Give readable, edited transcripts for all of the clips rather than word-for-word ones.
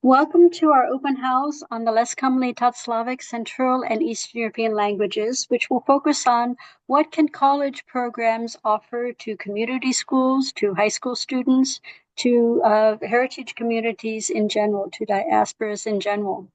Welcome to our open house on the less commonly taught Slavic, Central, and Eastern European languages, which will focus on what can college programs offer to community schools, to high school students, to heritage communities in general, to diasporas in general.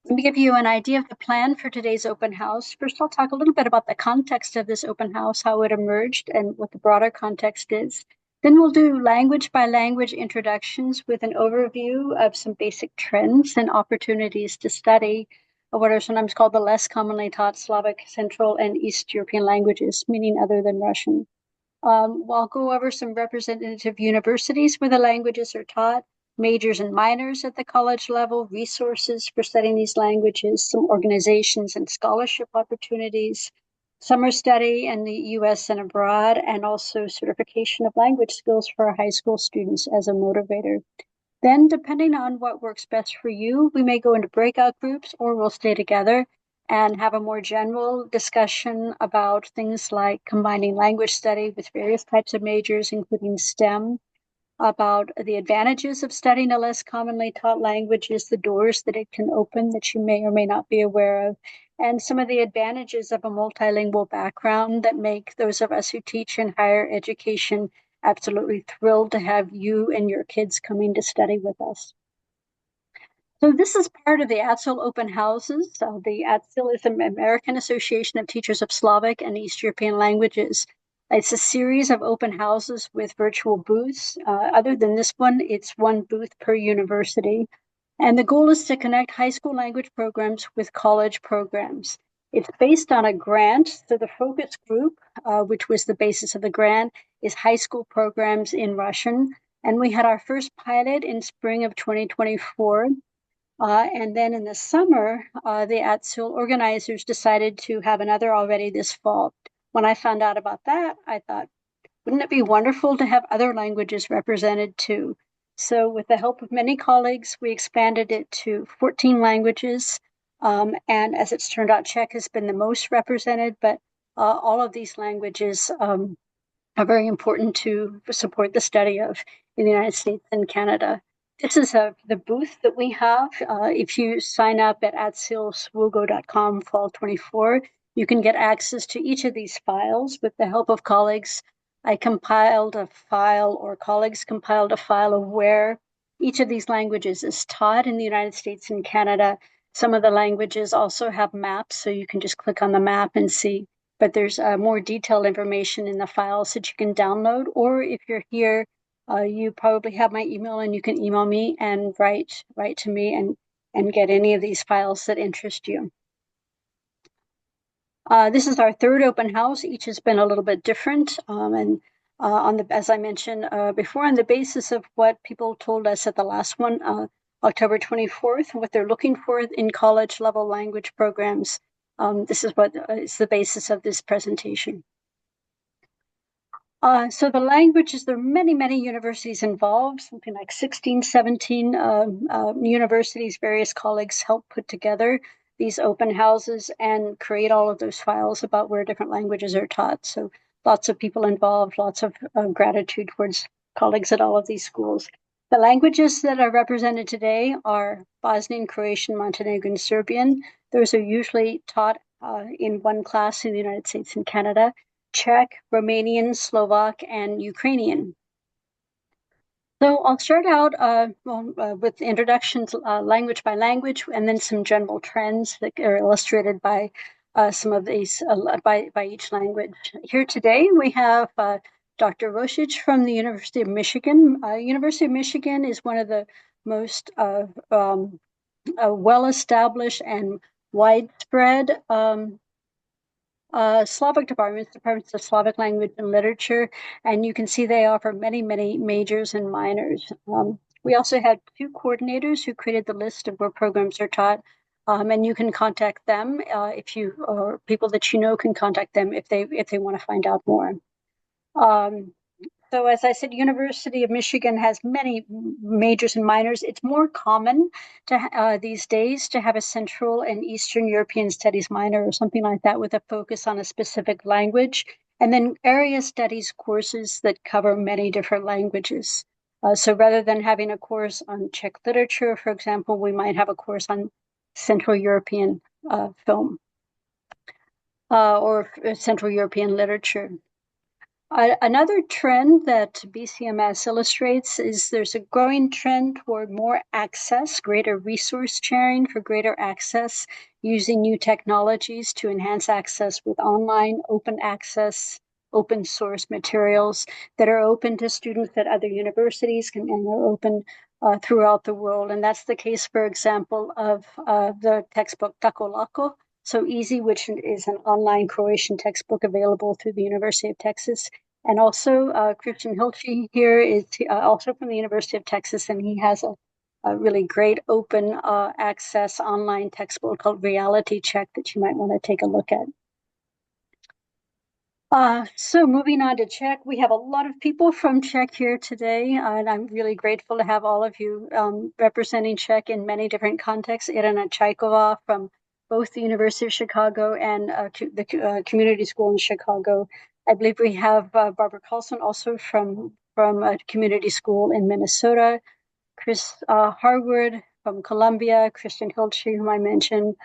Let me give you an idea of the plan for today's open house. First, I'll talk a little bit about the context of this open house, how it emerged, and what the broader context is. Then we'll do language by language introductions with an overview of some basic trends and opportunities to study what are sometimes called the less commonly taught Slavic, Central, and East European languages, meaning other than Russian. I'll go over some representative universities where the languages are taught, majors and minors at the college level, resources for studying these languages, some organizations and scholarship opportunities, summer study in the US and abroad, and also certification of language skills for our high school students as a motivator. Then, depending on what works best for you, we may go into breakout groups or we'll stay together and have a more general discussion about things like combining language study with various types of majors, including STEM, about the advantages of studying a less commonly taught language, the doors that it can open that you may or may not be aware of, and some of the advantages of a multilingual background that make those of us who teach in higher education absolutely thrilled to have you and your kids coming to study with us. So this is part of the ATSIL open houses. The ATSIL is the American Association of Teachers of Slavic and East European Languages. It's a series of open houses with virtual booths. Other than this one, it's one booth per university. And the goal is to connect high school language programs with college programs. It's based on a grant. So the focus group, which was the basis of the grant, is high school programs in Russian. And we had our first pilot in spring of 2024. And then in the summer, the ATSIL organizers decided to have another already this fall. When I found out about that, I thought, wouldn't it be wonderful to have other languages represented too? So with the help of many colleagues, we expanded it to 14 languages. And as it's turned out, Czech has been the most represented, but all of these languages are very important to support the study of in the United States and Canada. This is the booth that we have. If you sign up at atsilswogo.com fall 24, you can get access to each of these files with the help of colleagues. I compiled a file, or colleagues compiled a file of where each of these languages is taught in the United States and Canada. Some of the languages also have maps, so you can just click on the map and see. But there's more detailed information in the files that you can download, or if you're here, you probably have my email and you can email me and write to me and get any of these files that interest you. This is our third open house. Each has been a little bit different. And as I mentioned before, on the basis of what people told us at the last one, October 24th, what they're looking for in college level language programs, this is what is the basis of this presentation. So the languages, there are many, many universities involved, something like 16, 17 universities, various colleagues help put together these open houses and create all of those files about where different languages are taught. So lots of people involved, lots of gratitude towards colleagues at all of these schools. The languages that are represented today are Bosnian, Croatian, Montenegrin, Serbian. Those are usually taught in one class in the United States and Canada. Czech, Romanian, Slovak, and Ukrainian. So I'll start out with introductions language by language, and then some general trends that are illustrated by some of these by each language. Here today we have Dr. Rosic from the University of Michigan. University of Michigan is one of the most well-established and widespread Slavic departments of Slavic language and literature, and you can see they offer many, many majors and minors. We also had two coordinators who created the list of where programs are taught, and you can contact them if you, or people that you know can contact them if they want to find out more. So as I said, University of Michigan has many majors and minors. It's more common to these days to have a Central and Eastern European Studies minor or something like that with a focus on a specific language, and then area studies courses that cover many different languages. So rather than having a course on Czech literature, for example, we might have a course on Central European film or Central European literature. Another trend that BCMS illustrates is there's a growing trend toward more access, greater resource sharing for greater access, using new technologies to enhance access with online open access, open source materials that are open to students at other universities and are open throughout the world. And that's the case, for example, of the textbook Tako Lako, So Easy, which is an online Croatian textbook available through the University of Texas. And also Christian Hilche here is also from the University of Texas, and he has a really great open access online textbook called Reality Check that you might want to take a look at. So moving on to Czech, we have a lot of people from Czech here today, and I'm really grateful to have all of you representing Czech in many different contexts. Irena Čajková from both the University of Chicago and the community school in Chicago. I believe we have Barbara Carlson also from a community school in Minnesota. Chris Harwood from Columbia, Christian Hilche, whom I mentioned,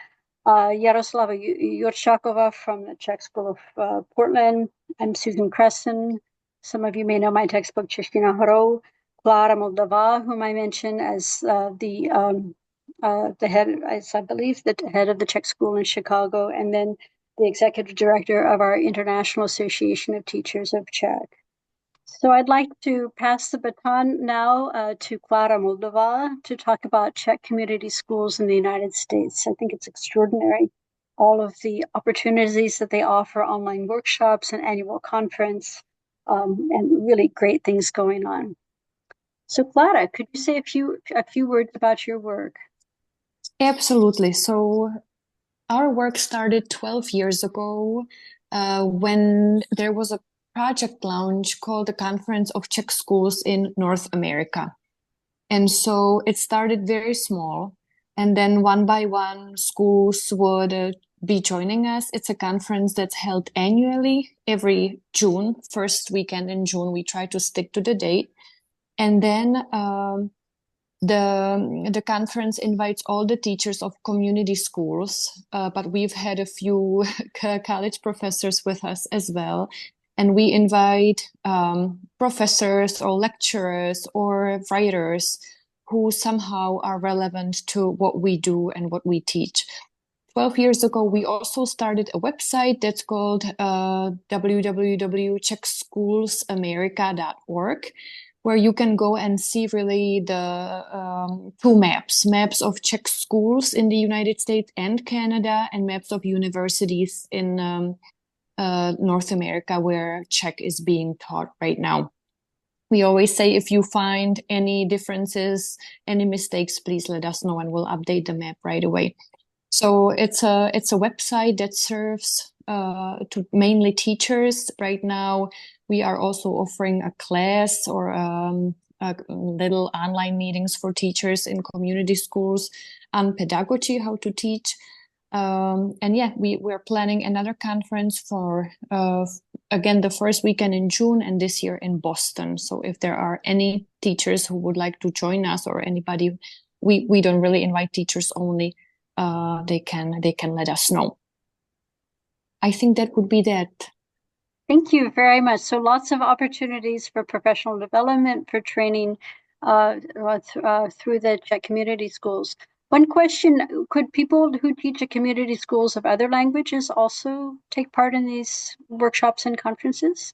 Yaroslava Yurchakova from the Czech School of Portland. I'm Susan Cresson. Some of you may know my textbook, Čeština Hrou. Klára Moldová, whom I mentioned as the head, as I believe, the head of the Czech School in Chicago, and then the executive director of our International Association of Teachers of Czech. So I'd like to pass the baton now to Klára Moldová to talk about Czech community schools in the United States. I think it's extraordinary, all of the opportunities that they offer, online workshops, an annual conference, and really great things going on. So Klára, could you say a few words about your work? Absolutely. So our work started 12 years ago when there was a project launch called the Conference of Czech Schools in North America. And so it started very small, and then one by one schools would be joining us. It's a conference that's held annually every June, first weekend in June. We try to stick to the date. And then the conference invites all the teachers of community schools, but we've had a few college professors with us as well. And we invite professors or lecturers or writers who somehow are relevant to what we do and what we teach. 12 years ago, we also started a website that's called www.czechschoolsamerica.org, where you can go and see really the two maps of Czech schools in the United States and Canada, and maps of universities in North America where Czech is being taught right now. We always say, if you find any differences, any mistakes, please let us know and we'll update the map right away. So it's a website that serves to mainly teachers. Right now, we are also offering a class or little online meetings for teachers in community schools on pedagogy, how to teach. And yeah, we're planning another conference for, again, the first weekend in June, and this year in Boston. So if there are any teachers who would like to join us, or anybody, we don't really invite teachers only, they can let us know. I think that would be that. Thank you very much. So lots of opportunities for professional development, for training through the Czech community schools. One question, could people who teach at community schools of other languages also take part in these workshops and conferences?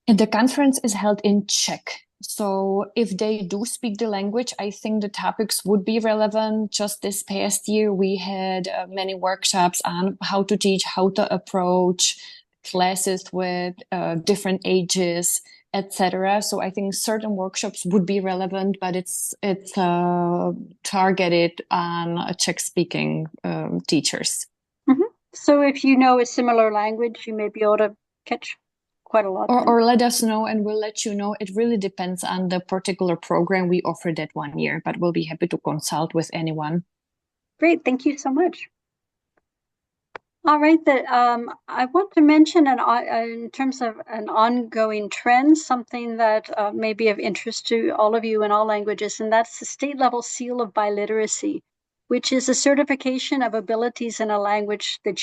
And the conference is held in Czech. So if they do speak the language, I think the topics would be relevant. Just this past year, we had many workshops on how to teach, how to approach classes with different ages, etc. So I think certain workshops would be relevant, but it's targeted on Czech-speaking teachers. Mm-hmm. So if you know a similar language, you may be able to catch quite a lot. Or let us know and we'll let you know. It really depends on the particular program we offer that one year, but we'll be happy to consult with anyone. Great, thank you so much. All right, that I want to mention in terms of an ongoing trend, something that may be of interest to all of you in all languages, and that's the state level seal of biliteracy, which is a certification of abilities in a language that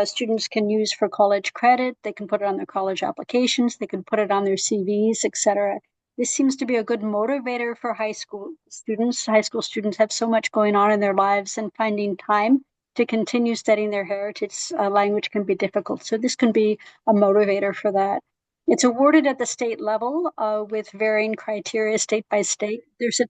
students can use for college credit. They can put it on their college applications, they can put it on their CVs, etc. This seems to be a good motivator for high school students. High school students have so much going on in their lives, and finding time to continue studying their heritage language can be difficult. So this can be a motivator for that. It's awarded at the state level with varying criteria state by state. There's a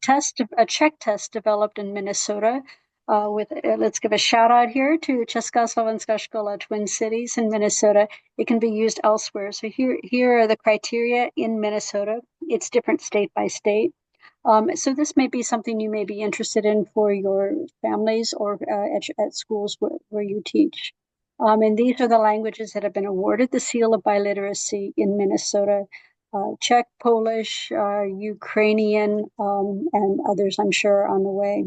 Czech test developed in Minnesota. Let's give a shout out here to Česká Slovenská škola, Twin Cities in Minnesota. It can be used elsewhere. So here are the criteria in Minnesota. It's different state by state. So this may be something you may be interested in for your families or at schools where you teach. And these are the languages that have been awarded the seal of biliteracy in Minnesota: Czech, Polish, Ukrainian, and others I'm sure are on the way.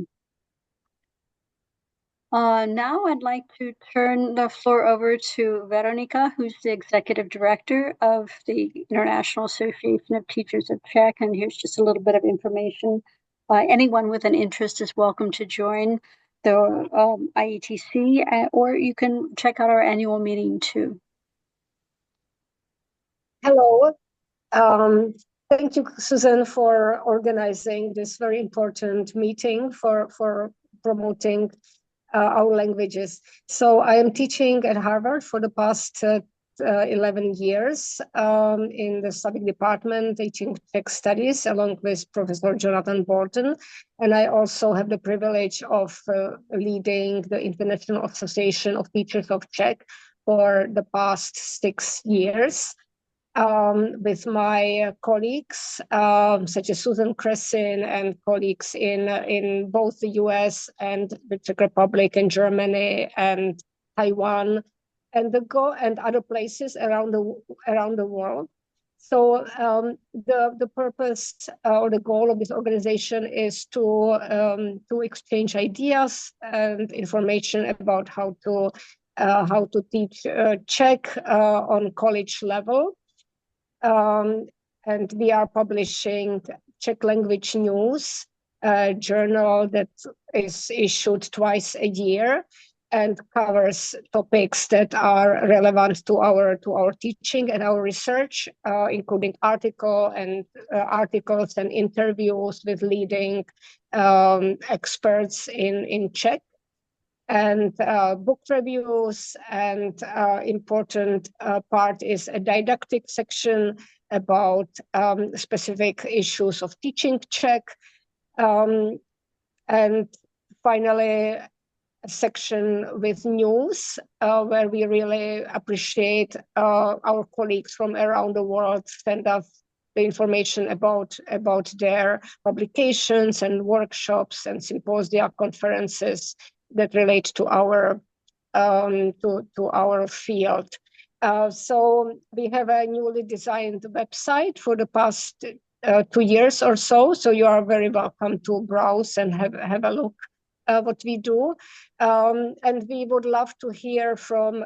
Now I'd like to turn the floor over to Veronika, who's the executive director of the International Association of Teachers of Czech. And here's just a little bit of information. Anyone with an interest is welcome to join the IETC, or you can check out our annual meeting too. Hello. Thank you, Susan, for organizing this very important meeting for promoting our languages. So I am teaching at Harvard for the past 11 years in the Slavic department, teaching Czech studies along with Professor Jonathan Bolton. And I also have the privilege of leading the International Association of Teachers of Czech for the past 6 years. With my colleagues, such as Susan Kresin and colleagues in both the US and the Czech Republic and Germany and Taiwan and other places around the world. So the purpose or the goal of this organization is to exchange ideas and information about how to teach Czech on college level. And we are publishing Czech language news, a journal that is issued twice a year and covers topics that are relevant to our teaching and our research, including articles and interviews with leading experts in Czech, and book reviews, and important part is a didactic section about specific issues of teaching Czech, and finally a section with news where we really appreciate our colleagues from around the world send us the information about their publications and workshops and symposia, conferences that relate to our field. So we have a newly designed website for the past 2 years or so. So you are very welcome to browse and have a look what we do. And we would love to hear from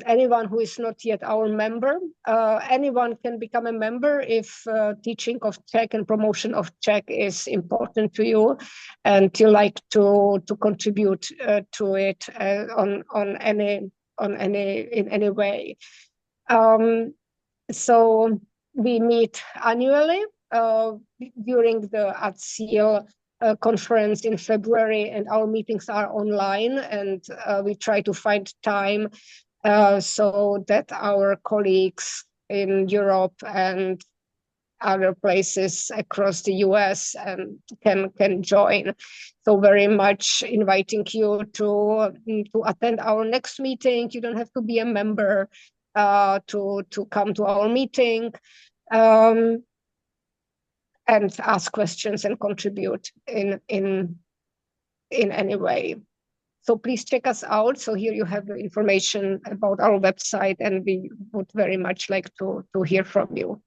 anyone who is not yet our member. Anyone can become a member if teaching of Czech and promotion of Czech is important to you, and you like to contribute to it in any way. So we meet annually during the ATSEAL conference in February, and our meetings are online, and we try to find time so that our colleagues in Europe and other places across the US can join. So very much inviting you to attend our next meeting. You don't have to be a member to come to our meeting. And ask questions and contribute in any way. So please check us out. So here you have the information about our website, and we would very much like to hear from you.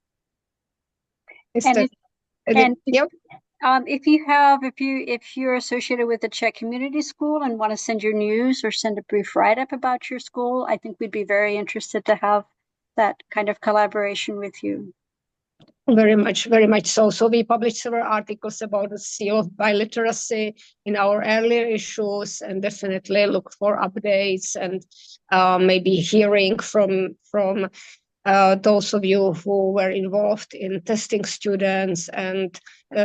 Yep. If you're associated with the Czech Community School and want to send your news or send a brief write-up about your school, I think we'd be very interested to have that kind of collaboration with you. Very much so. So we published several articles about the seal of biliteracy in our earlier issues, and definitely look for updates and maybe hearing from those of you who were involved in testing students and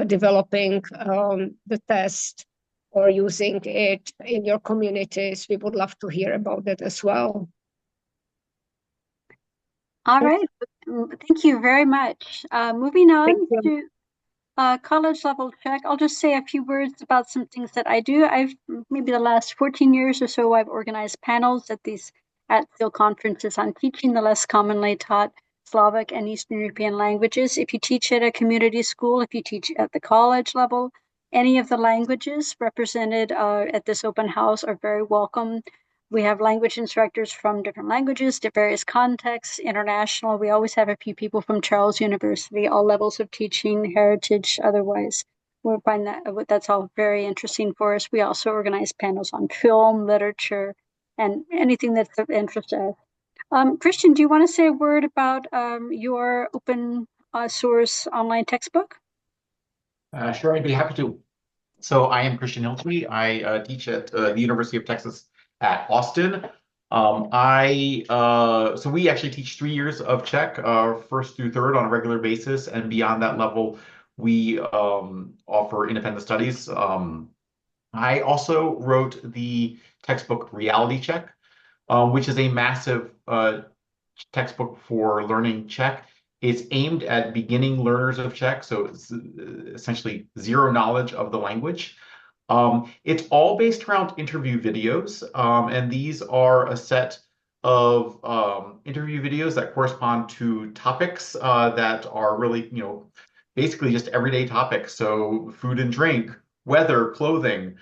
developing the test or using it in your communities. We would love to hear about that as well. All right. Thank you very much. Moving on to college level Czech, I'll just say a few words about some things that I do. Maybe the last 14 years or so, I've organized panels at Seal conferences on teaching the less commonly taught Slavic and Eastern European languages. If you teach at a community school, if you teach at the college level, any of the languages represented at this open house are very welcome. We have language instructors from different languages, to various contexts, international. We always have a few people from Charles University, all levels of teaching, heritage, otherwise. We'll find that's all very interesting for us. We also organize panels on film, literature, and anything that's of interest to us. Christian, do you want to say a word about your open source online textbook? Sure, I'd be happy to. So I am Christian Hilty. I teach at the University of Texas at Austin. So we actually teach 3 years of Czech, first through third on a regular basis, and beyond that level, we offer independent studies. I also wrote the textbook Reality Czech, which is a massive textbook for learning Czech. It's aimed at beginning learners of Czech, so it's essentially zero knowledge of the language. It's all based around interview videos, and these are a set of interview videos that correspond to topics that are really, basically just everyday topics. So food and drink, weather, clothing,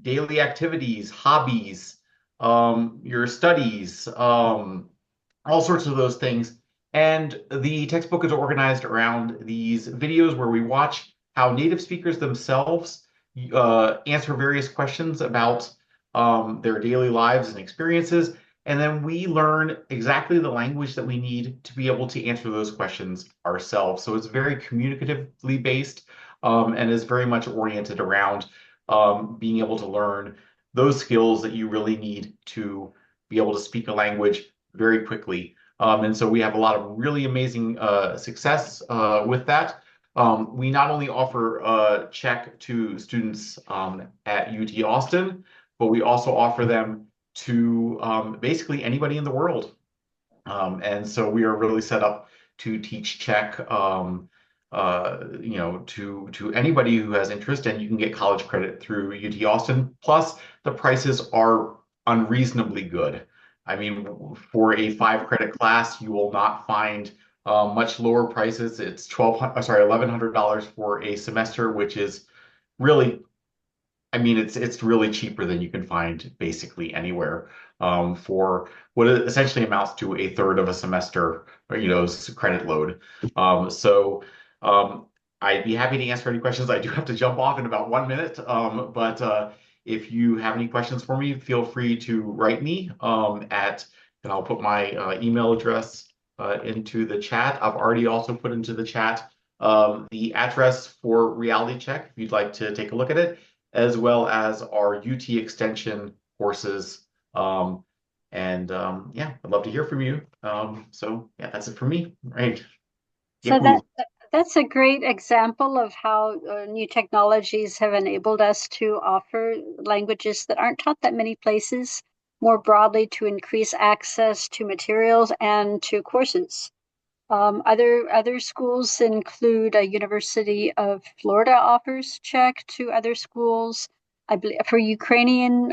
daily activities, hobbies, your studies, all sorts of those things. And the textbook is organized around these videos where we watch how native speakers themselves answer various questions about their daily lives and experiences. And then we learn exactly the language that we need to be able to answer those questions ourselves. So it's very communicatively based and is very much oriented around being able to learn those skills that you really need to be able to speak a language very quickly. And so we have a lot of really amazing success with that. We not only offer Czech to students at UT Austin, but we also offer them to basically anybody in the world. And so we are really set up to teach Czech, to anybody who has interest, and you can get college credit through UT Austin. Plus, the prices are unreasonably good. I mean, for a 5-credit class, you will not find much lower prices. It's $1,100 for a semester, which is really, I mean, it's really cheaper than you can find basically anywhere for what essentially amounts to a third of a semester, credit load. I'd be happy to answer any questions. I do have to jump off in about 1 minute, but if you have any questions for me, feel free to write me and I'll put my email address into the chat. I've already also put into the chat the address for Reality Check if you'd like to take a look at it, as well as our UT Extension courses. Yeah, I'd love to hear from you. Yeah, that's it for me. Right. So that's a great example of how new technologies have enabled us to offer languages that aren't taught that many places more broadly to increase access to materials and to courses. Other schools include University of Florida offers Czech to other schools. I believe for Ukrainian,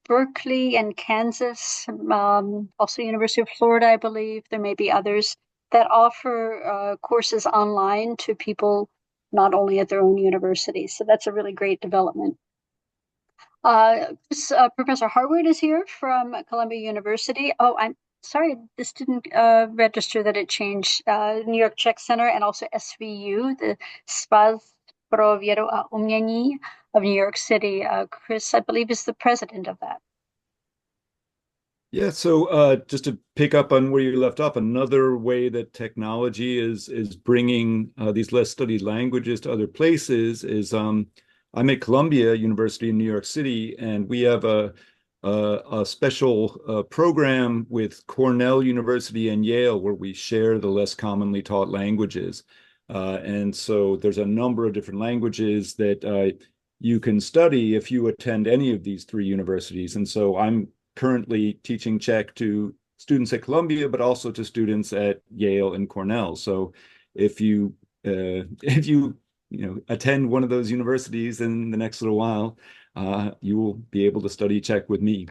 Berkeley and Kansas, also University of Florida, I believe. There may be others that offer courses online to people not only at their own university. So that's a really great development. Professor Harwood is here from Columbia University. Oh, I'm sorry, this didn't register that it changed. New York Czech Center and also SVU, the SPAS pro vědu a umění of New York City. Chris, I believe, is the president of that. Yeah, so just to pick up on where you left off, another way that technology is bringing these less studied languages to other places is I'm at Columbia University in New York City, and we have a special program with Cornell University and Yale where we share the less commonly taught languages. And so there's a number of different languages that you can study if you attend any of these three universities. And so I'm currently teaching Czech to students at Columbia, but also to students at Yale and Cornell. So if you attend one of those universities in the next little while, you will be able to study Czech with me.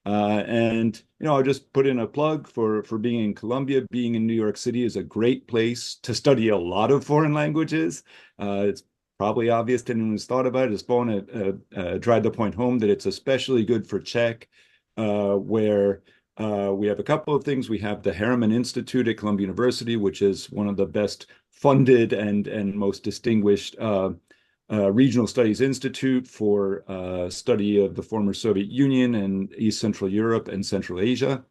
And I'll just put in a plug for being in Columbia. Being in New York City is a great place to study a lot of foreign languages. It's probably obvious to anyone who's thought about it. Just want to drive the point home that it's especially good for Czech, where we have a couple of things. We have the Harriman Institute at Columbia University, which is one of the best funded and most distinguished regional studies institute for study of the former Soviet Union and East Central Europe and Central Asia,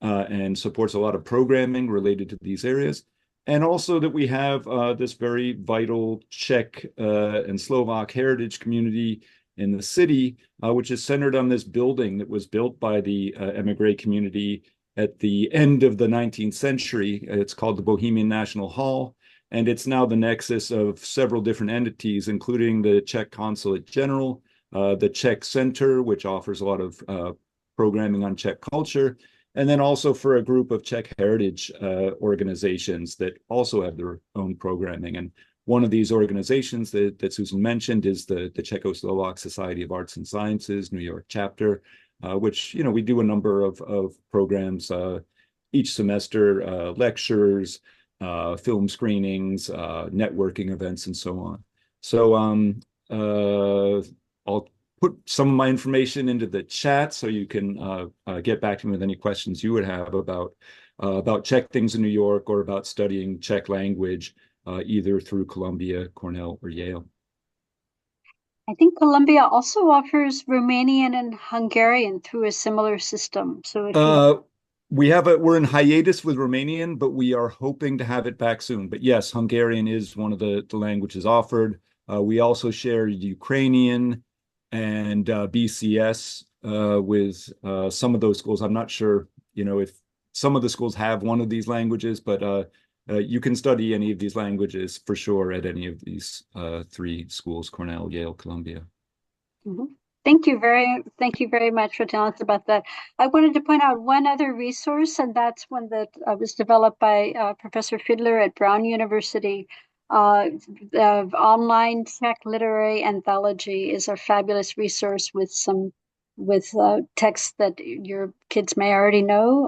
and supports a lot of programming related to these areas. And also that we have this very vital Czech and Slovak heritage community in the city, which is centered on this building that was built by the emigre community at the end of the 19th century. It's called the Bohemian National Hall, and it's now the nexus of several different entities, including the Czech Consulate General, the Czech Center, which offers a lot of programming on Czech culture, and then also for a group of Czech heritage organizations that also have their own programming. And one of these organizations that Susan mentioned is the Czechoslovak Society of Arts and Sciences, New York chapter, which, we do a number of programs each semester, lectures, film screenings, networking events, and so on. So I'll put some of my information into the chat so you can get back to me with any questions you would have about Czech things in New York or about studying Czech language, either through Columbia, Cornell, or Yale. I think Columbia also offers Romanian and Hungarian through a similar system. So if we're in hiatus with Romanian, but we are hoping to have it back soon. But yes, Hungarian is one of the languages offered. We also share Ukrainian and BCS with some of those schools. I'm not sure, if some of the schools have one of these languages, but you can study any of these languages for sure at any of these three schools: Cornell, Yale, Columbia. Mm-hmm. Thank you very much for telling us about that. I wanted to point out one other resource, and that's one that was developed by Professor Fiedler at Brown University. The online Czech literary anthology is a fabulous resource with texts that your kids may already know,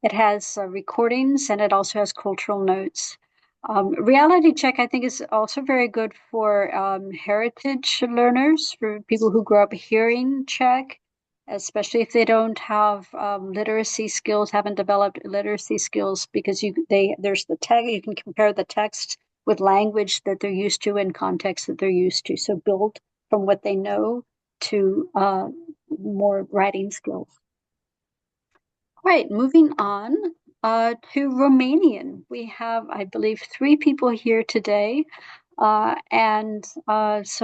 it has recordings, and it also has cultural notes. Reality Check, I think, is also very good for heritage learners, for people who grow up hearing Czech, especially if they don't have literacy skills, haven't developed literacy skills, because there's the tag, you can compare the text with language that they're used to and context that they're used to. So build from what they know to more writing skills. All right, moving on to Romanian. We have, I believe, 3 people here today. So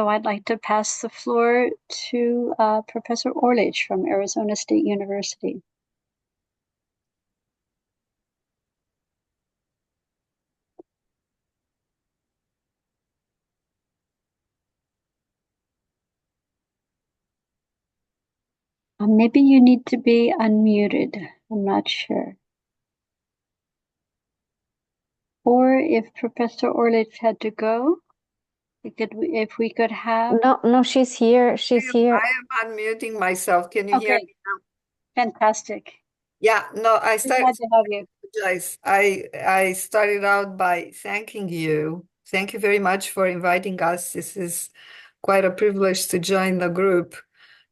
I'd like to pass the floor to Professor Orlic from Arizona State University. Maybe you need to be unmuted. I'm not sure. Or if Professor Orlic had to go, if we could have... No, she's here. She's here. I am unmuting myself. Can you hear me now? Fantastic. Yeah, no, I started. Glad to have you. I started out by thanking you. Thank you very much for inviting us. This is quite a privilege to join the group.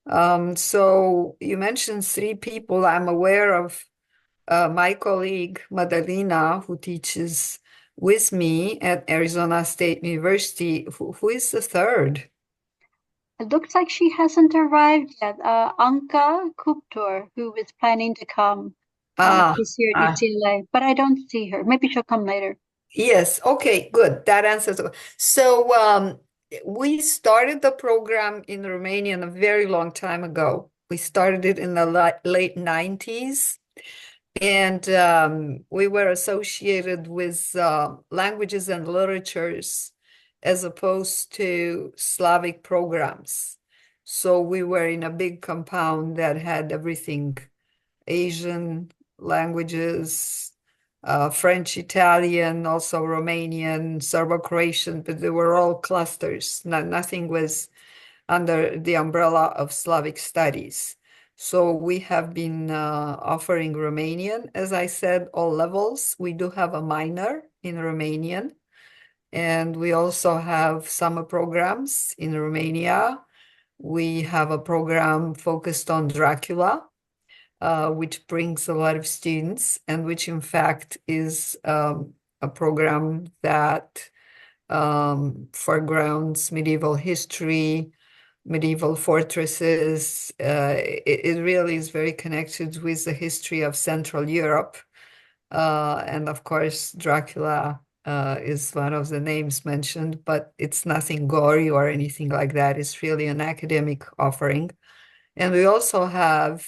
So you mentioned 3 people. I'm aware of my colleague Madalina, who teaches with me at Arizona State University. Who is the third? It looks like she hasn't arrived yet. Anka Kuptor, who was planning to come. Ah, She's here at ah, UCLA, but I don't see her. Maybe she'll come later. yes. Okay, good. That answers. So, we started the program in Romania a very long time ago. We started it in the late 90s, and we were associated with languages and literatures as opposed to Slavic programs. So we were in a big compound that had everything, Asian languages, French, Italian, also Romanian, Serbo-Croatian, but they were all clusters. Nothing was under the umbrella of Slavic studies. So we have been offering Romanian, as I said, all levels. We do have a minor in Romanian, and we also have summer programs in Romania. We have a program focused on Dracula, which brings a lot of students, and which in fact is a program that foregrounds medieval history, medieval fortresses. It really is very connected with the history of Central Europe. And of course, Dracula is one of the names mentioned, but it's nothing gory or anything like that. It's really an academic offering. And we also have,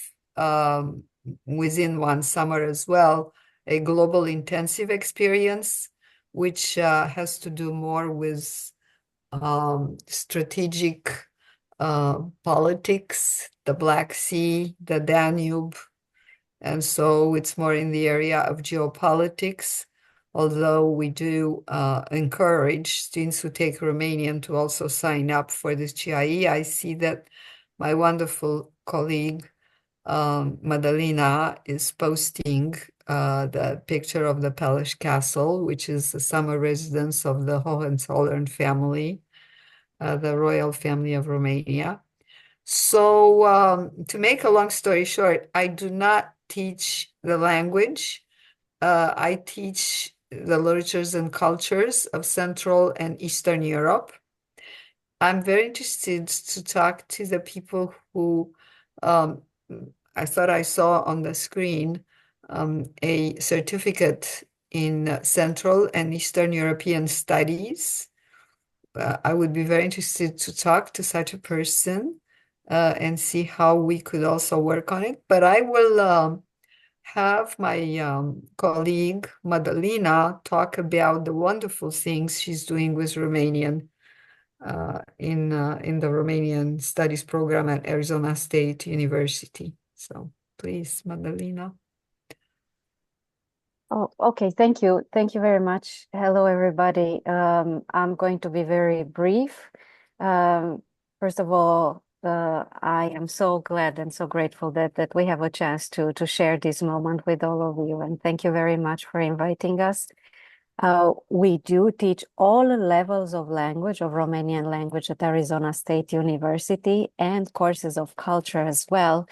within one summer as well, a global intensive experience, which has to do more with strategic politics, the Black Sea, the Danube. And so it's more in the area of geopolitics, although we do encourage students who take Romanian to also sign up for this GIE. I see that my wonderful colleague, Madalina, is posting the picture of the Palace Castle, which is the summer residence of the Hohenzollern family, the royal family of Romania. So, to make a long story short, I do not teach the language. I teach the literatures and cultures of Central and Eastern Europe. I'm very interested to talk to the people who I thought I saw on the screen a certificate in Central and Eastern European Studies. I would be very interested to talk to such a person and see how we could also work on it. But I will have my colleague Madalina talk about the wonderful things she's doing with Romanian in the Romanian Studies program at Arizona State University. So please, Madalina. Oh, okay. Thank you. Thank you very much. Hello, everybody. I'm going to be very brief. First of all, I am so glad and so grateful that we have a chance to share this moment with all of you. And thank you very much for inviting us. We do teach all levels of language, of Romanian language at Arizona State University, and courses of culture as well.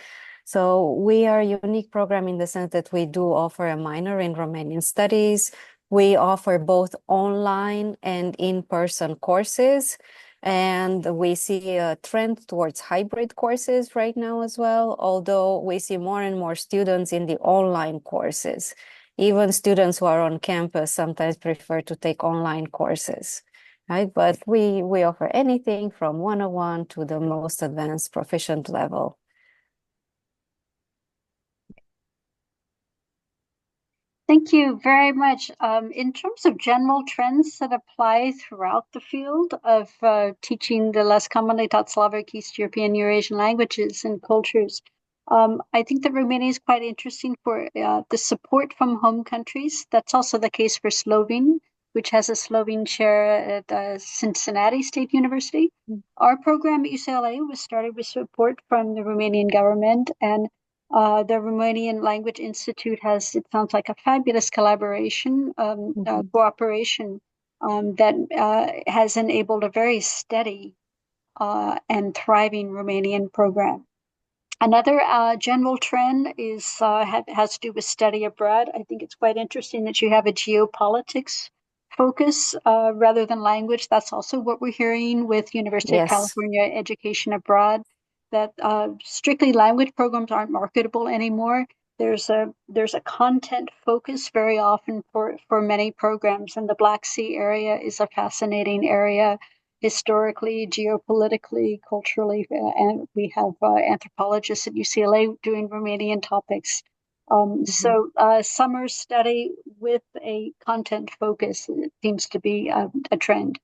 So we are a unique program in the sense that we do offer a minor in Romanian studies. We offer both online and in-person courses. And we see a trend towards hybrid courses right now as well, although we see more and more students in the online courses. Even students who are on campus sometimes prefer to take online courses, right? But we offer anything from 101 to the most advanced proficient level. Thank you very much. In terms of general trends that apply throughout the field of teaching the less commonly taught Slavic, East European, Eurasian languages and cultures, I think that Romania is quite interesting for the support from home countries. That's also the case for Slovene, which has a Slovene chair at Cincinnati State University. Our program at UCLA was started with support from the Romanian government, and the Romanian Language Institute has, it sounds like, a fabulous collaboration, cooperation that has enabled a very steady and thriving Romanian program. Another general trend has to do with study abroad. I think it's quite interesting that you have a geopolitics focus rather than language. That's also what we're hearing with University of Yes. California Education Abroad, that strictly language programs aren't marketable anymore. There's a content focus very often for many programs, and the Black Sea area is a fascinating area historically, geopolitically, culturally, and we have anthropologists at UCLA doing Romanian topics. So summer study with a content focus seems to be a trend.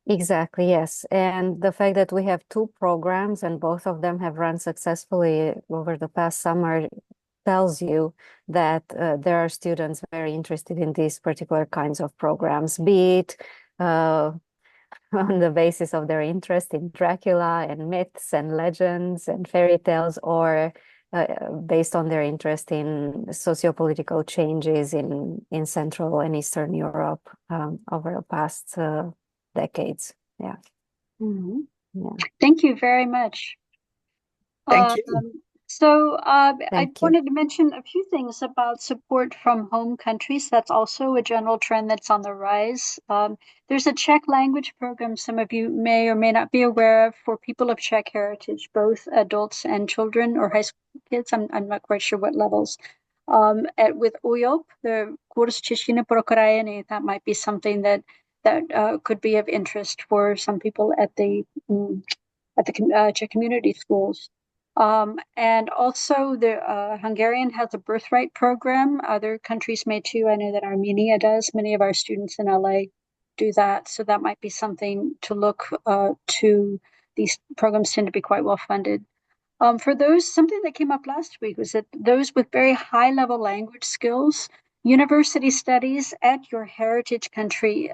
Exactly, yes. And the fact that we have two programs and both of them have run successfully over the past summer tells you that there are students very interested in these particular kinds of programs, be it on the basis of their interest in Dracula and myths and legends and fairy tales, or based on their interest in sociopolitical changes in Central and Eastern Europe over the past decades. Yeah. Mm-hmm. Yeah. Thank you very much. Thank you. So I Thank you. wanted to mention a few things about support from home countries. That's also a general trend that's on the rise. There's a Czech language program some of you may or may not be aware of for people of Czech heritage, both adults and children or high school kids. I'm not quite sure what levels. With UJOP, the Kurs Češtiny pro krajiny, that might be something that could be of interest for some people at the Czech community schools. And also the Hungarian has a birthright program. Other countries may too. I know that Armenia does. Many of our students in LA do that. So that might be something to look to. These programs tend to be quite well funded. For those, something that came up last week was that those with very high level language skills, university studies at your heritage country,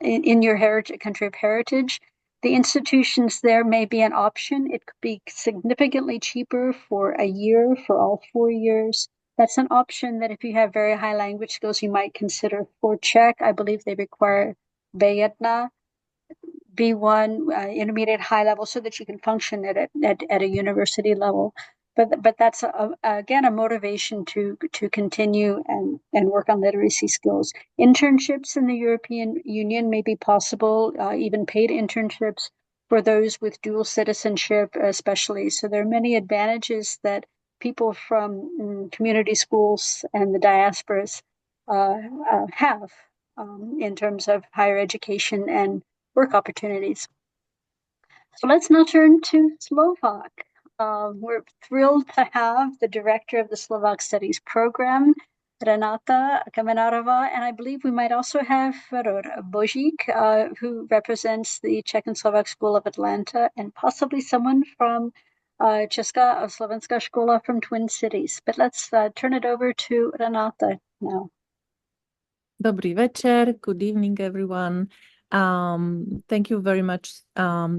in your heritage country of heritage, the institutions there may be an option. It could be significantly cheaper for a year, for all 4 years. That's an option that if you have very high language skills, you might consider. For Czech, I believe they require B1, B1, intermediate, high level, so that you can function at a university level. But that's again a motivation to continue and work on literacy skills. Internships in the European Union may be possible, even paid internships for those with dual citizenship, especially. So there are many advantages that people from community schools and the diasporas have in terms of higher education and work opportunities. So let's now turn to Slovak. We're thrilled to have the director of the Slovak Studies program, Renata Kamenarová, and I believe we might also have Feror Božík, who represents the Czech and Slovak School of Atlanta, and possibly someone from Česká a Slovenská škola from Twin Cities. But let's turn it over to Renata now. Dobrý večer. Good evening, everyone. Thank you very much,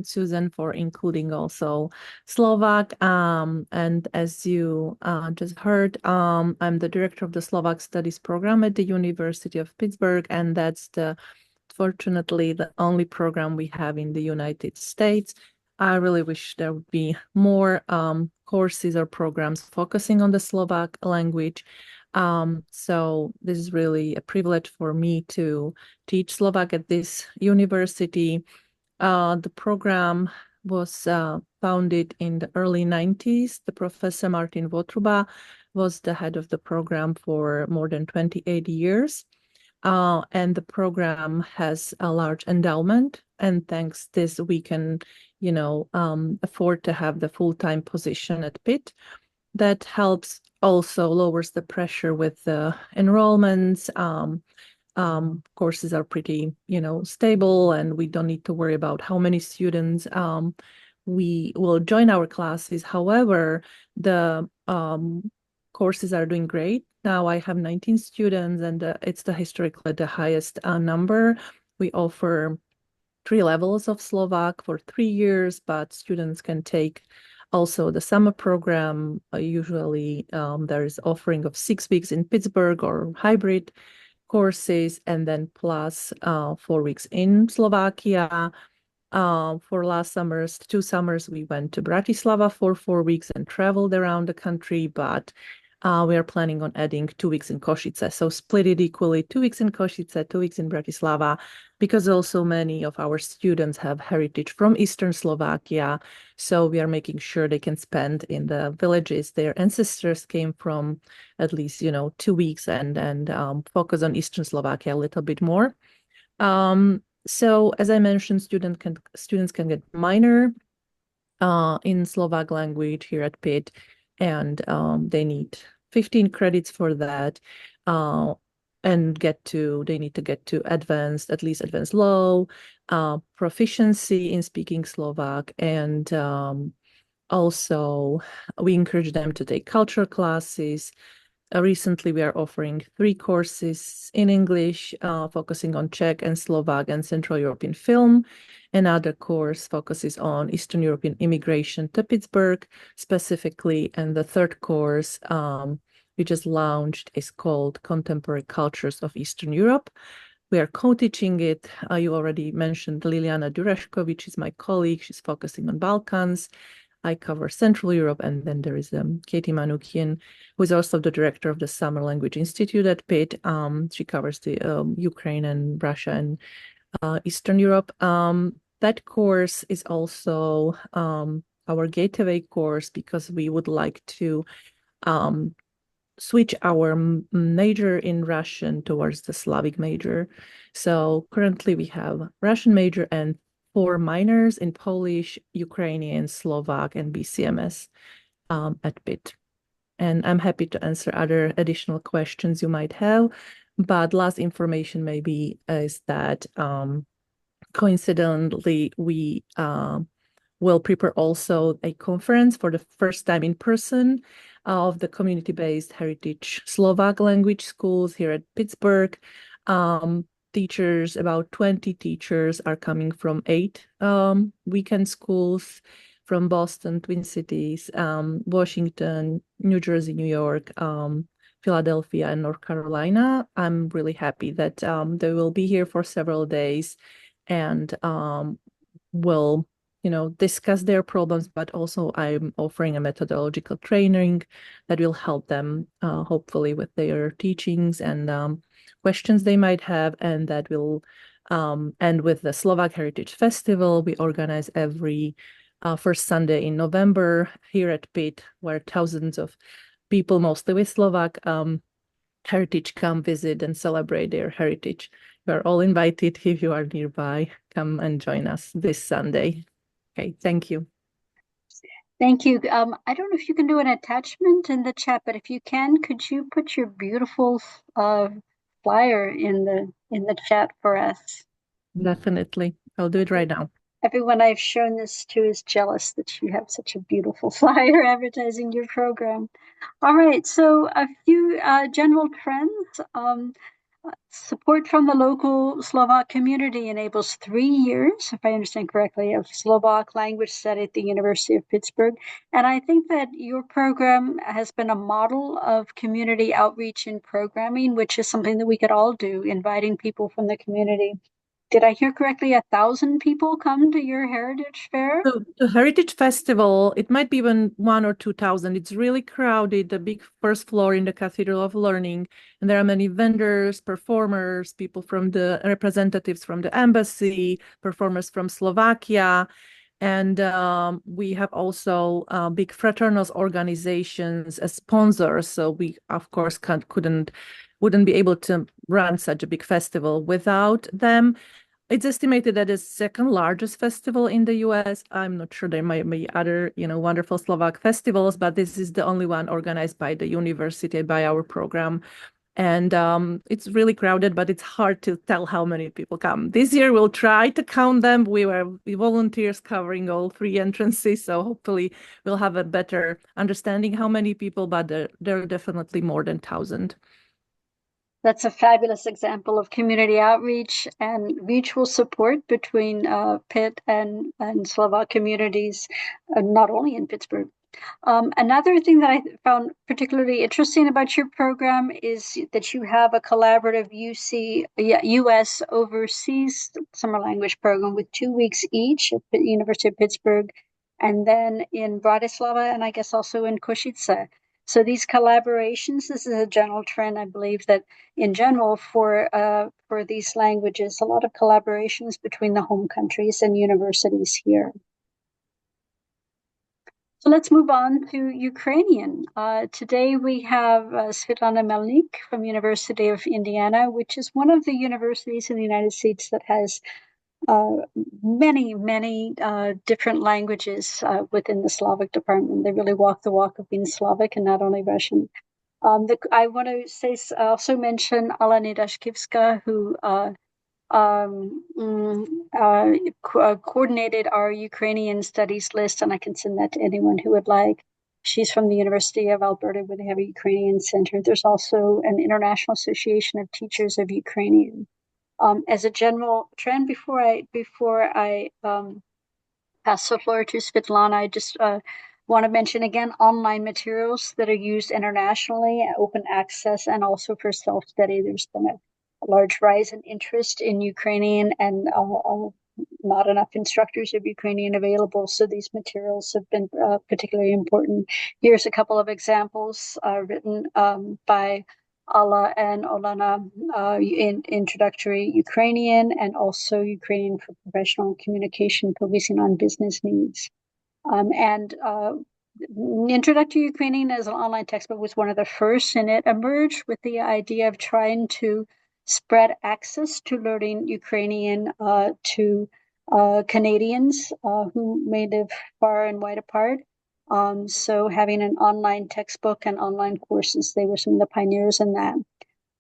Susan, for including also Slovak. And as you just heard, I'm the director of the Slovak Studies program at the University of Pittsburgh, and that's fortunately the only program we have in the United States. I really wish there would be more courses or programs focusing on the Slovak language. So this is really a privilege for me to teach Slovak at this university. The program was founded in the early 90s. The Professor Martin Votruba was the head of the program for more than 28 years. And the program has a large endowment, and thanks this we can, afford to have the full-time position at Pitt. That helps also lowers the pressure with the enrollments. Courses are pretty, stable, and we don't need to worry about how many students we will join our classes. However, the courses are doing great. Now I have 19 students, and it's historically the highest number. We offer 3 levels of Slovak for 3 years, but students can take also the summer program. Usually there is offering of 6 weeks in Pittsburgh or hybrid courses, and then plus 4 weeks in Slovakia. For last 2 summers, we went to Bratislava for 4 weeks and traveled around the country, but We are planning on adding 2 weeks in Košice. So split it equally, 2 weeks in Košice, 2 weeks in Bratislava, because also many of our students have heritage from Eastern Slovakia. So we are making sure they can spend in the villages their ancestors came from, at least, 2 weeks, and focus on Eastern Slovakia a little bit more. So as I mentioned, students can get minor in Slovak language here at Pitt, and they need 15 credits for that, and they need to get to at least advanced low, proficiency in speaking Slovak, and also we encourage them to take cultural classes. Recently, we are offering 3 courses in English, focusing on Czech and Slovak and Central European film. Another course focuses on Eastern European immigration to Pittsburgh specifically. And the third course we just launched is called Contemporary Cultures of Eastern Europe. We are co-teaching it. You already mentioned Liliana Dureško, which is my colleague. She's focusing on Balkans. I cover Central Europe, and then there is Katie Manukian, who is also the director of the Summer Language Institute at Pitt. She covers the Ukraine and Russia and Eastern Europe. That course is also our gateway course, because we would like to switch our major in Russian towards the Slavic major. So currently we have Russian major and 4 minors in Polish, Ukrainian, Slovak, and BCMS at Pitt. And I'm happy to answer other additional questions you might have. But last information maybe is that coincidentally, we will prepare also a conference for the first time in person of the community-based heritage Slovak language schools here at Pittsburgh. Teachers, about 20 teachers, are coming from 8 weekend schools from Boston, Twin Cities, Washington, New Jersey, New York, Philadelphia, and North Carolina. I'm really happy that they will be here for several days and will discuss their problems, but also I'm offering a methodological training that will help them hopefully with their teachings and questions they might have. And that will end with the Slovak Heritage Festival we organize every first Sunday in November here at Pitt, where thousands of people, mostly with Slovak heritage, come visit and celebrate their heritage. You are all invited. If you are nearby, come and join us this Sunday. Okay, thank you. Thank you. I don't know if you can do an attachment in the chat, but if you can, could you put your beautiful flyer in the chat for us? Definitely. I'll do it right now. Everyone I've shown this to is jealous that you have such a beautiful flyer advertising your program. All right, so a few general trends. Support from the local Slovak community enables 3 years, if I understand correctly, of Slovak language study at the University of Pittsburgh. And I think that your program has been a model of community outreach and programming, which is something that we could all do, inviting people from the community. Did I hear correctly? 1,000 people come to your Heritage Fair? So the Heritage Festival, it might be even 1,000 or 2,000. It's really crowded, the big first floor in the Cathedral of Learning. And there are many vendors, performers, people from the representatives from the embassy, performers from Slovakia. And we have also big fraternal organizations as sponsors. So we, of course, wouldn't be able to run such a big festival without them. It's estimated that it's second largest festival in the US. I'm not sure, there might be other, wonderful Slovak festivals, but this is the only one organized by the university, by our program. And it's really crowded, but it's hard to tell how many people come. This year, we'll try to count them. We were volunteers covering all 3 entrances, so hopefully we'll have a better understanding how many people, but there are definitely more than 1,000. That's a fabulous example of community outreach and mutual support between Pitt and Slovak communities, not only in Pittsburgh. Another thing that I found particularly interesting about your program is that you have a collaborative US overseas summer language program with 2 weeks each at the University of Pittsburgh, and then in Bratislava, and I guess also in Košice. So these collaborations, this is a general trend. I believe that in general for these languages, a lot of collaborations between the home countries and universities here. So let's move on to Ukrainian. Today we have Svetlana Melnik from University of Indiana, which is one of the universities in the United States that has many different languages within the Slavic department. They really walk the walk of being Slavic and not only Russian. I want to also mention Alena Dashkivska, who coordinated our Ukrainian studies list, and I can send that to anyone who would like. She's from the University of Alberta, where they have a Ukrainian center. There's also an International Association of Teachers of Ukrainian. As a general trend, before I pass the floor to Svetlana, I just want to mention again online materials that are used internationally, open access, and also for self-study. There's been a large rise in interest in Ukrainian, and not enough instructors of Ukrainian available, so these materials have been particularly important. Here's a couple of examples written by Alla and Olena in introductory Ukrainian, and also Ukrainian for professional communication, focusing on business needs. Introductory Ukrainian as an online textbook was one of the first, and it emerged with the idea of trying to spread access to learning Ukrainian to Canadians who may live far and wide apart. So having an online textbook and online courses, they were some of the pioneers in that.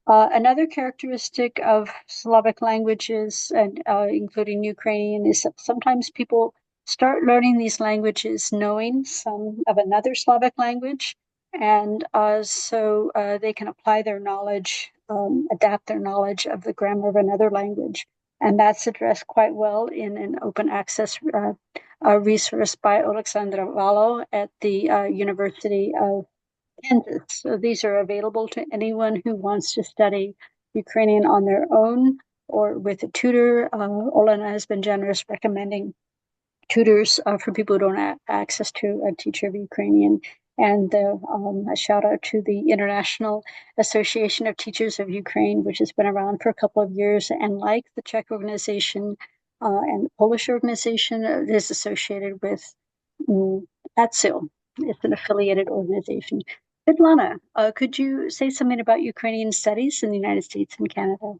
Another characteristic of Slavic languages, and including Ukrainian, is that sometimes people start learning these languages knowing some of another Slavic language, and so they can apply their knowledge, adapt their knowledge of the grammar of another language. And that's addressed quite well in an open access resource by Alexandra Valo at the University of Kansas. So these are available to anyone who wants to study Ukrainian on their own or with a tutor. Olena has been generous recommending tutors for people who don't have access to a teacher of Ukrainian. And a shout out to the International Association of Teachers of Ukraine, which has been around for a couple of years. And like the Czech organization and the Polish organization, it is associated with ATSIL. It's an affiliated organization. Svetlana, could you say something about Ukrainian studies in the United States and Canada?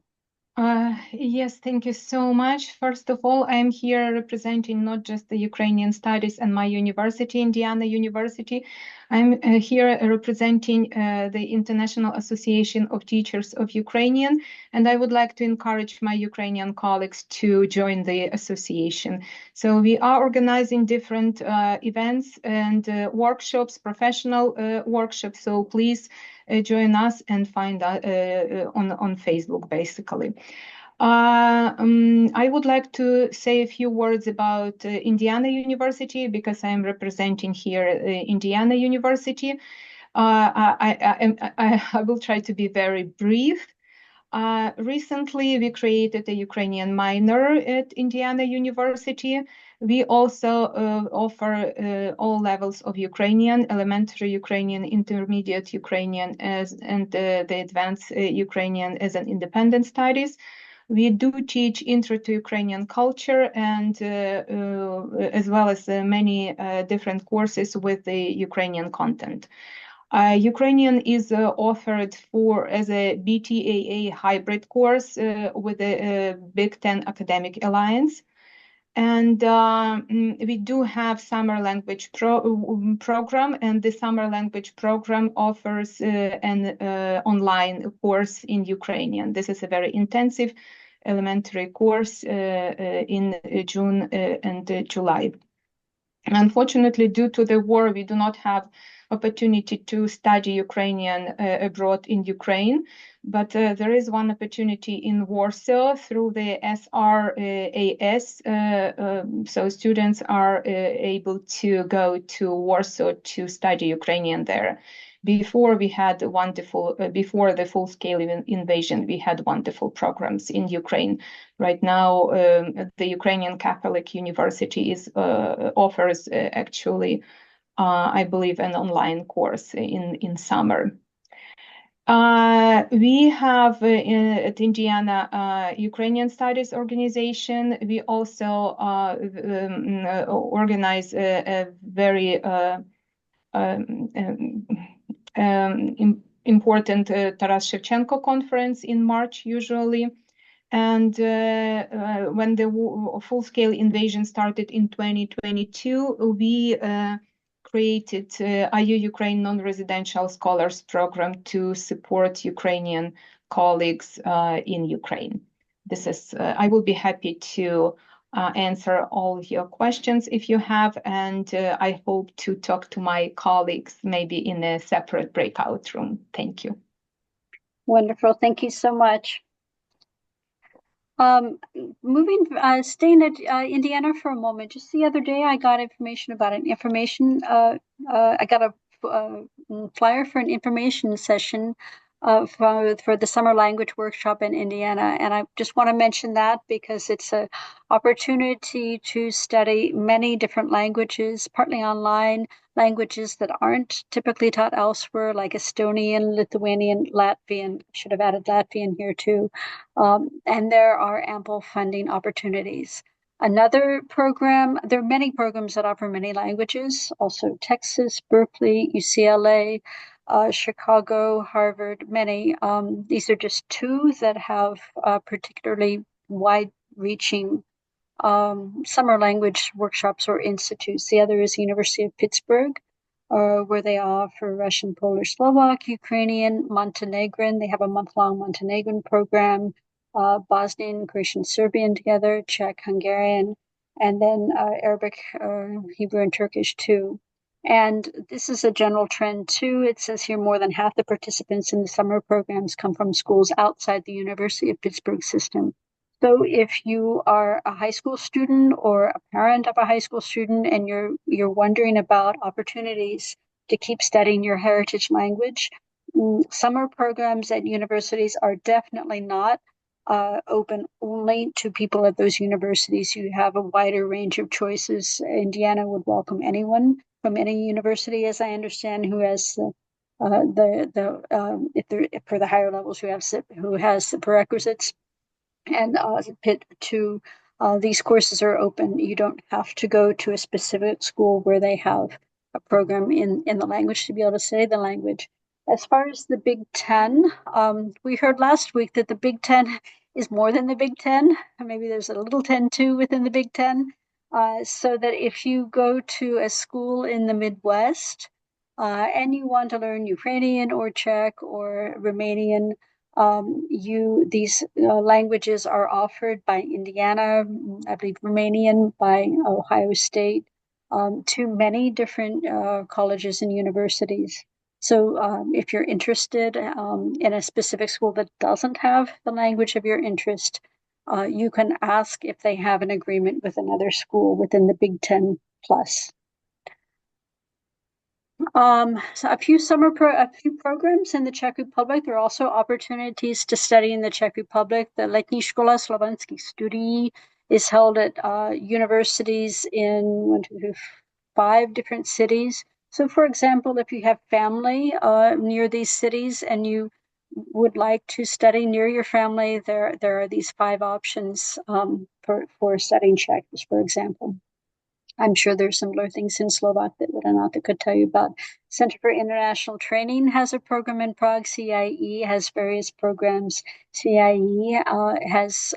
Yes, thank you so much. First of all, I'm here representing not just the Ukrainian studies and my university, Indiana University. I'm here representing the International Association of Teachers of Ukrainian, and I would like to encourage my Ukrainian colleagues to join the association. So we are organizing different events and workshops, professional workshops, so please join us and find on Facebook, basically. I would like to say a few words about Indiana University because I'm representing here Indiana University. I will try to be very brief. Recently, we created a Ukrainian minor at Indiana University. We also offer all levels of Ukrainian, elementary Ukrainian, intermediate Ukrainian, and the advanced Ukrainian as an independent studies. We do teach intro to Ukrainian culture and as well as many different courses with the Ukrainian content. Ukrainian is offered as a BTAA hybrid course with the Big Ten Academic Alliance. And we do have summer language program, and the summer language program offers an online course in Ukrainian. This is a very intensive elementary course in June and July. Unfortunately, due to the war, we do not have opportunity to study Ukrainian abroad in Ukraine, but there is one opportunity in Warsaw through the SRAS. So students are able to go to Warsaw to study Ukrainian there. Before we had before the full-scale invasion, we had wonderful programs in Ukraine. Right now, the Ukrainian Catholic University offers actually I believe, an online course in summer. We have at Indiana Ukrainian Studies Organization. We also organize a very important Taras Shevchenko conference in March usually. And when the full-scale invasion started in 2022, we created IU Ukraine Non-Residential Scholars Program to support Ukrainian colleagues in Ukraine. This is, I will be happy to answer all of your questions if you have, and I hope to talk to my colleagues maybe in a separate breakout room. Thank you. Wonderful. Thank you so much. Staying at Indiana for a moment. Just the other day, I got information about I got a flyer for an information session for the summer language workshop in Indiana, and I just want to mention that because it's an opportunity to study many different languages, partly online, languages that aren't typically taught elsewhere, like Estonian, Lithuanian, Latvian. Should have added Latvian here too. And there are ample funding opportunities. Another program, there are many programs that offer many languages, also Texas, Berkeley, UCLA, Chicago, Harvard, many. These are just two that have particularly wide-reaching summer language workshops or institutes. The other is the University of Pittsburgh, where they offer Russian, Polish, Slovak, Ukrainian, Montenegrin. They have a month-long Montenegrin program, Bosnian, Croatian, Serbian together, Czech, Hungarian, and then Arabic, Hebrew, and Turkish too. And this is a general trend too. It says here more than half the participants in the summer programs come from schools outside the University of Pittsburgh system. So if you are a high school student or a parent of a high school student and you're wondering about opportunities to keep studying your heritage language, summer programs at universities are definitely not open only to people at those universities. You have a wider range of choices. Indiana would welcome anyone from any university, as I understand, who has if for the higher levels who has the prerequisites. And these courses are open. You don't have to go to a specific school where they have a program in the language to be able to study the language. As far as the Big Ten, we heard last week that the Big Ten is more than the Big Ten. Maybe there's a little 10 too within the Big Ten. So that if you go to a school in the Midwest and you want to learn Ukrainian or Czech or Romanian, these languages are offered by Indiana, I believe Romanian by Ohio State, to many different colleges and universities. So if you're interested in a specific school that doesn't have the language of your interest, you can ask if they have an agreement with another school within the Big Ten plus. So a few programs in the Czech Republic. There are also opportunities to study in the Czech Republic. The Letní škola slovanských studií is held at universities in 5 different cities. So, for example, if you have family near these cities and you would like to study near your family, there are these 5 options for studying Czech, for example. I'm sure there's similar things in Slovak that Renata could tell you about. Center for International Training has a program in Prague. CIE has various programs. CIE has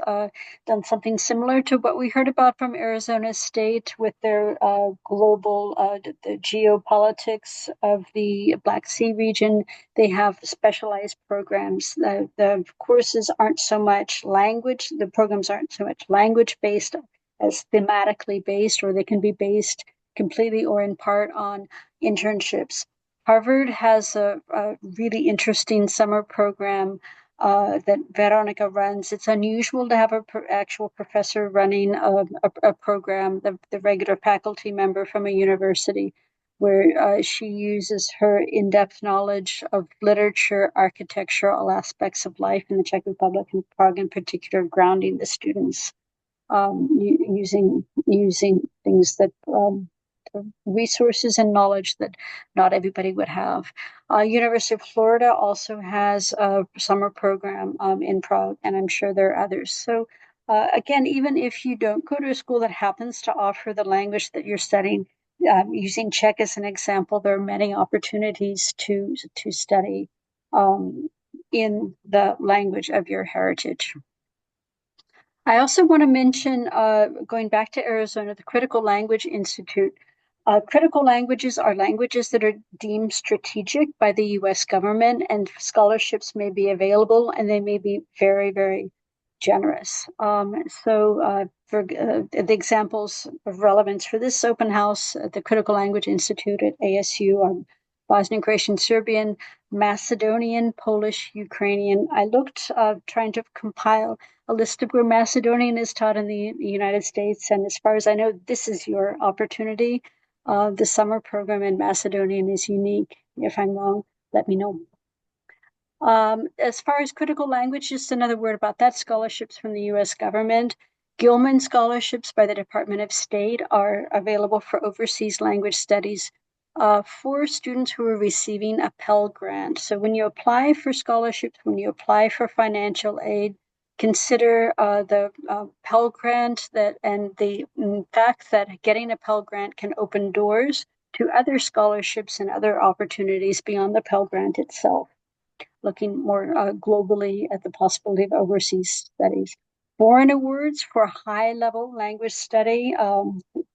done something similar to what we heard about from Arizona State with their global, the geopolitics of the Black Sea region. They have specialized programs. The courses aren't so much language. The programs aren't so much language-based as thematically based, or they can be based completely or in part on internships. Harvard has a really interesting summer program that Veronica runs. It's unusual to have an actual professor running a program, the regular faculty member from a university, where she uses her in-depth knowledge of literature, architecture, all aspects of life in the Czech Republic and Prague in particular, grounding the students. Using things that resources and knowledge that not everybody would have. University of Florida also has a summer program in Prague, and I'm sure there are others. So again, even if you don't go to a school that happens to offer the language that you're studying, using Czech as an example, there are many opportunities to study in the language of your heritage. I also want to mention, going back to Arizona, the Critical Language Institute. Critical languages are languages that are deemed strategic by the U.S. government, and scholarships may be available, and they may be very, very generous. For the examples of relevance for this open house, the Critical Language Institute at ASU are Bosnian, Croatian, Serbian, Macedonian, Polish, Ukrainian. I looked trying to compile a list of where Macedonian is taught in the United States, and as far as I know, this is your opportunity. The summer program in Macedonian is unique. If I'm wrong, let me know. As far as critical language, just another word about that, scholarships from the U.S. government. Gilman scholarships by the Department of State are available for overseas language studies for students who are receiving a Pell Grant. So when you apply for scholarships, when you apply for financial aid, consider the Pell Grant and the fact that getting a Pell Grant can open doors to other scholarships and other opportunities beyond the Pell Grant itself, looking more globally at the possibility of overseas studies. Foreign awards for high-level language study.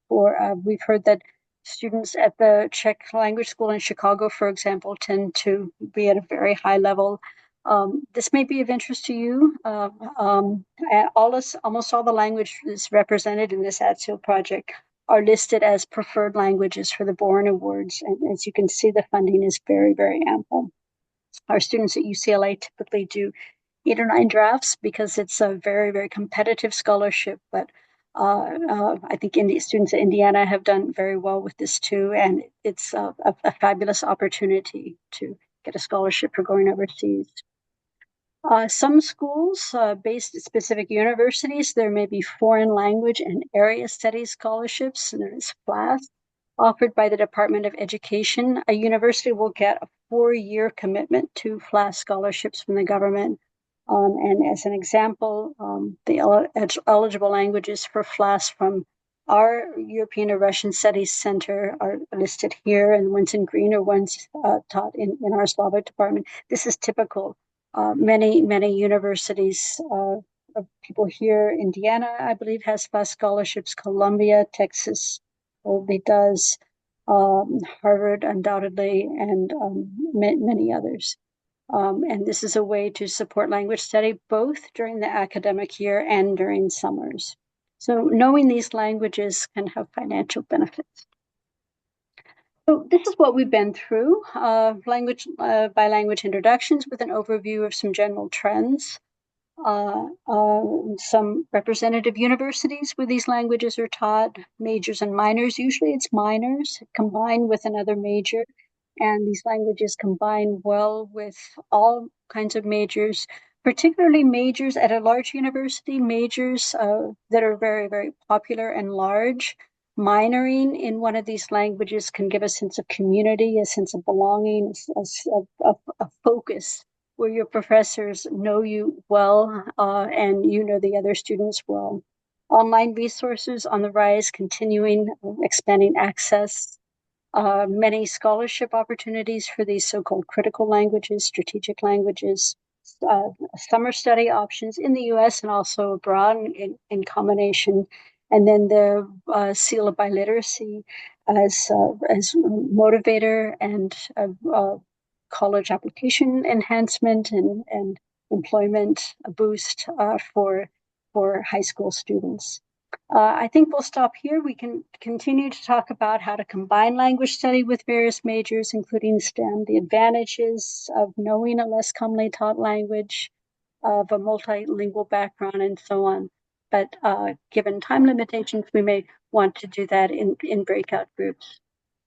We've heard that students at the Czech language school in Chicago, for example, tend to be at a very high level. This may be of interest to you. Almost all the languages represented in this ATSEAL project are listed as preferred languages for the Boren Awards. And as you can see, the funding is very, very ample. Our students at UCLA typically do 8 or 9 drafts because it's a very, very competitive scholarship. But I think students at Indiana have done very well with this too. And it's a fabulous opportunity to get a scholarship for going overseas. Some schools, based at specific universities, there may be foreign language and area studies scholarships, known as FLAS, offered by the Department of Education. A university will get a 4-year commitment to FLAS scholarships from the government. And as an example, the eligible languages for FLAS from our European or Russian Studies Center are listed here, and ones in green are ones taught in our Slavic department. This is typical. Many universities, people here, Indiana, I believe, has FLAS scholarships. Columbia, Texas, probably does. Harvard, undoubtedly, and many others. And this is a way to support language study both during the academic year and during summers. So knowing these languages can have financial benefits. So this is what we've been through, language by language introductions with an overview of some general trends. Some representative universities where these languages are taught, majors and minors. Usually it's minors combined with another major, and these languages combine well with all kinds of majors, particularly majors at a large university, majors that are very, very popular and large. Minoring in one of these languages can give a sense of community, a sense of belonging, a focus where your professors know you well and you know the other students well. Online resources on the rise, continuing expanding access. Many scholarship opportunities for these so-called critical languages, strategic languages. Summer study options in the U.S. and also abroad in combination. And then the seal of biliteracy as motivator and college application enhancement and employment boost for high school students. I think we'll stop here. We can continue to talk about how to combine language study with various majors, including STEM, the advantages of knowing a less commonly taught language, of a multilingual background, and so on. But given time limitations, we may want to do that in breakout groups.